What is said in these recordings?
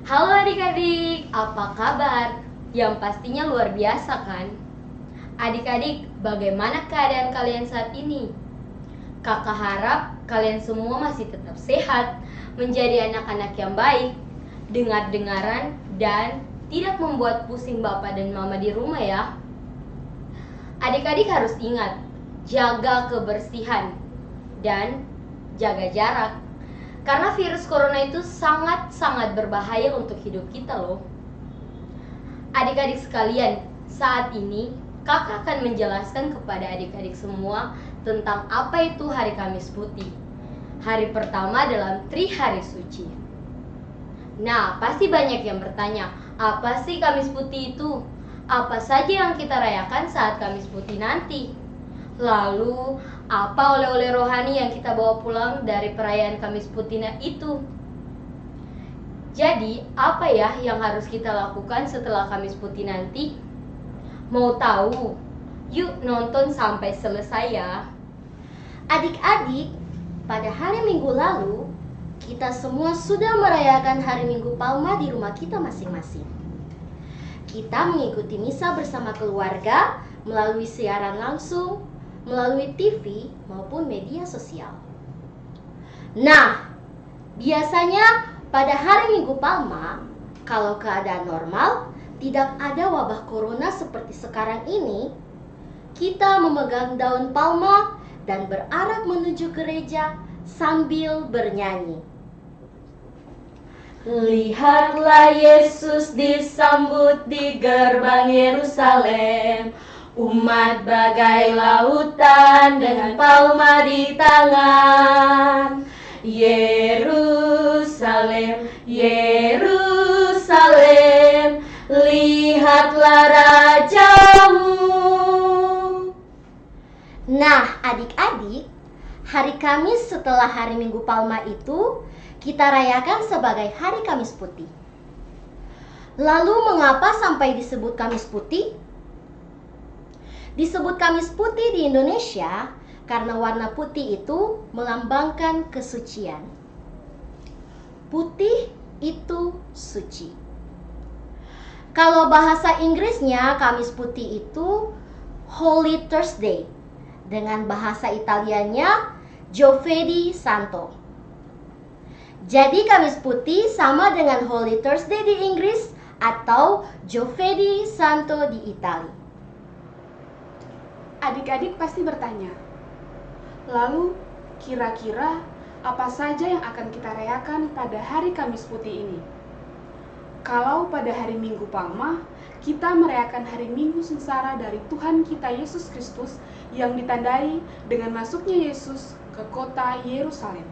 Halo adik-adik, apa kabar? Yang pastinya luar biasa kan? Adik-adik, bagaimana keadaan kalian saat ini? Kakak harap kalian semua masih tetap sehat, menjadi anak-anak yang baik, dengar-dengaran, dan tidak membuat pusing bapak dan mama di rumah ya. Adik-adik harus ingat, jaga kebersihan dan jaga jarak. Karena virus corona itu sangat-sangat berbahaya untuk hidup kita loh. Adik-adik sekalian, saat ini kakak akan menjelaskan kepada adik-adik semua tentang apa itu Hari Kamis Putih. Hari pertama dalam Trihari Suci. Nah, pasti banyak yang bertanya, apa sih Kamis Putih itu? Apa saja yang kita rayakan saat Kamis Putih nanti? Lalu, apa oleh-oleh rohani yang kita bawa pulang dari perayaan Kamis Putih itu? Jadi, apa ya yang harus kita lakukan setelah Kamis Putih nanti? Mau tahu? Yuk nonton sampai selesai ya. Adik-adik, pada hari Minggu lalu, kita semua sudah merayakan hari Minggu Palma di rumah kita masing-masing. Kita mengikuti misa bersama keluarga melalui siaran langsung, melalui TV maupun media sosial. Nah, biasanya pada hari Minggu Palma, kalau keadaan normal, tidak ada wabah corona seperti sekarang ini, kita memegang daun palma dan berarak menuju gereja sambil bernyanyi. Lihatlah Yesus disambut di gerbang Yerusalem. Umat bagai lautan dengan palma di tangan. Yerusalem, Yerusalem, lihatlah rajamu. Nah, adik-adik, hari Kamis setelah hari Minggu Palma itu kita rayakan sebagai Hari Kamis Putih. Lalu mengapa sampai disebut Kamis Putih? Disebut Kamis Putih di Indonesia karena warna putih itu melambangkan kesucian. Putih itu suci. Kalau bahasa Inggrisnya Kamis Putih itu Holy Thursday. Dengan bahasa Italianya Giovedì Santo. Jadi Kamis Putih sama dengan Holy Thursday di Inggris atau Giovedì Santo di Italia. Adik-adik pasti bertanya, lalu kira-kira apa saja yang akan kita rayakan pada hari Kamis Putih ini? Kalau pada hari Minggu Palma, kita merayakan hari Minggu sengsara dari Tuhan kita Yesus Kristus yang ditandai dengan masuknya Yesus ke kota Yerusalem.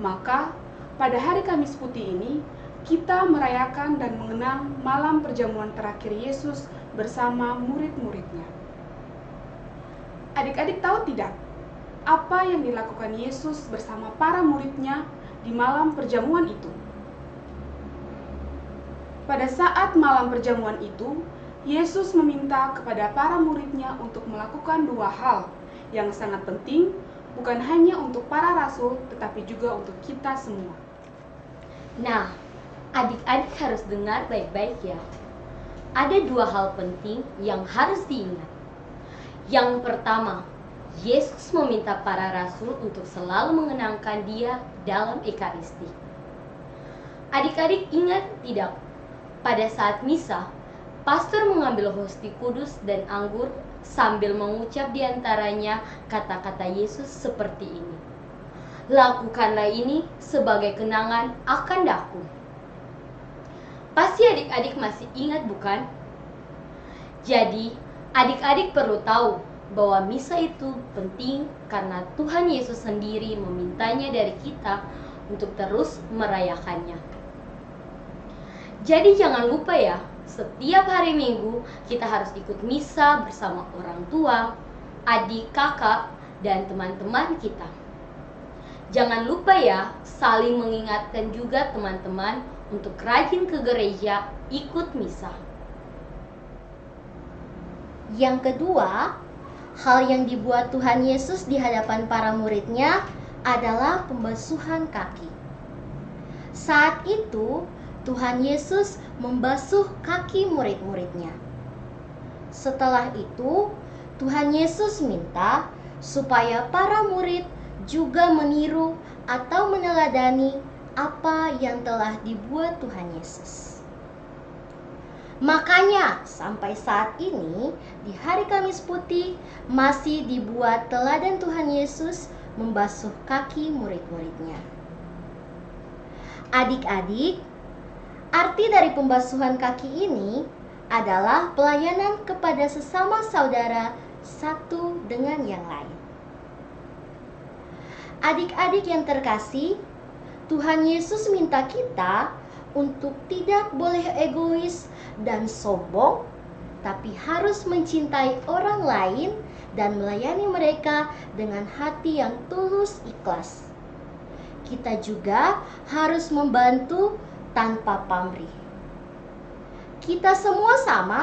Maka, pada hari Kamis Putih ini, kita merayakan dan mengenang malam perjamuan terakhir Yesus bersama murid-muridnya. Adik-adik tahu tidak, apa yang dilakukan Yesus bersama para muridnya di malam perjamuan itu? Pada saat malam perjamuan itu, Yesus meminta kepada para muridnya untuk melakukan dua hal yang sangat penting, bukan hanya untuk para rasul, tetapi juga untuk kita semua. Nah, adik-adik harus dengar baik-baik ya. Ada dua hal penting yang harus diingat. Yang pertama, Yesus meminta para rasul untuk selalu mengenangkan Dia dalam Ekaristi. Adik-adik ingat tidak? Pada saat misa, pastor mengambil hosti kudus dan anggur sambil mengucap di antaranya kata-kata Yesus seperti ini. Lakukanlah ini sebagai kenangan akan Daku. Pasti adik-adik masih ingat bukan? Jadi, adik-adik perlu tahu bahwa misa itu penting karena Tuhan Yesus sendiri memintanya dari kita untuk terus merayakannya. Jadi jangan lupa ya, setiap hari Minggu kita harus ikut misa bersama orang tua, adik, kakak, dan teman-teman kita. Jangan lupa ya, saling mengingatkan juga teman-teman untuk rajin ke gereja, ikut misa. Yang kedua, hal yang dibuat Tuhan Yesus di hadapan para muridnya adalah pembasuhan kaki. Saat itu, Tuhan Yesus membasuh kaki murid-muridnya. Setelah itu, Tuhan Yesus minta supaya para murid juga meniru atau meneladani apa yang telah dibuat Tuhan Yesus. Makanya sampai saat ini di hari Kamis Putih masih dibuat teladan Tuhan Yesus membasuh kaki murid-muridnya. Adik-adik, arti dari pembasuhan kaki ini adalah pelayanan kepada sesama saudara satu dengan yang lain. Adik-adik yang terkasih, Tuhan Yesus minta kita untuk tidak boleh egois dan sombong, tapi harus mencintai orang lain dan melayani mereka dengan hati yang tulus ikhlas. Kita juga harus membantu tanpa pamrih. Kita semua sama,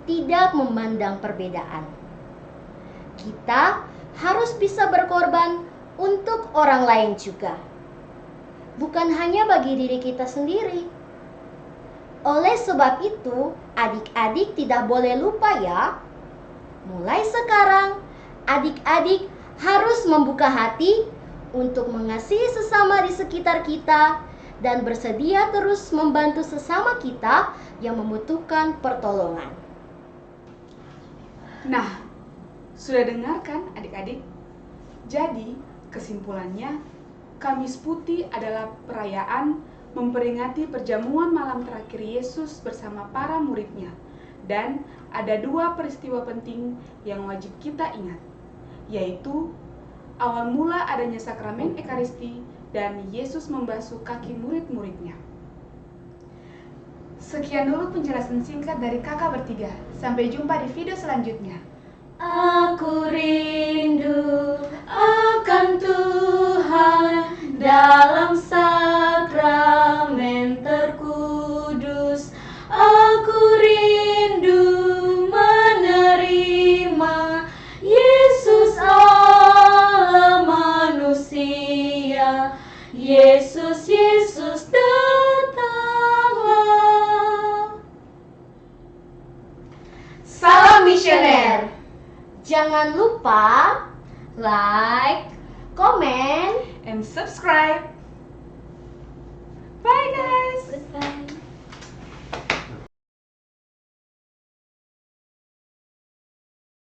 tidak memandang perbedaan. Kita harus bisa berkorban untuk orang lain juga, bukan hanya bagi diri kita sendiri. Oleh sebab itu, adik-adik tidak boleh lupa ya. Mulai sekarang, adik-adik harus membuka hati untuk mengasihi sesama di sekitar kita dan bersedia terus membantu sesama kita yang membutuhkan pertolongan. Nah, sudah dengar kan adik-adik? Jadi, kesimpulannya, Kamis Putih adalah perayaan memperingati perjamuan malam terakhir Yesus bersama para muridnya. Dan ada dua peristiwa penting yang wajib kita ingat, yaitu awal mula adanya sakramen Ekaristi dan Yesus membasuh kaki murid-muridnya. Sekian dulu penjelasan singkat dari kakak bertiga. Sampai jumpa di video selanjutnya. Aku rindu akan Tuhan dalam sakramen terkudus. Aku rindu menerima Yesus Allah manusia. Yesus, Yesus datanglah. Salam misioner. Jangan lupa Like, komen, And subscribe. Bye guys. goodbye.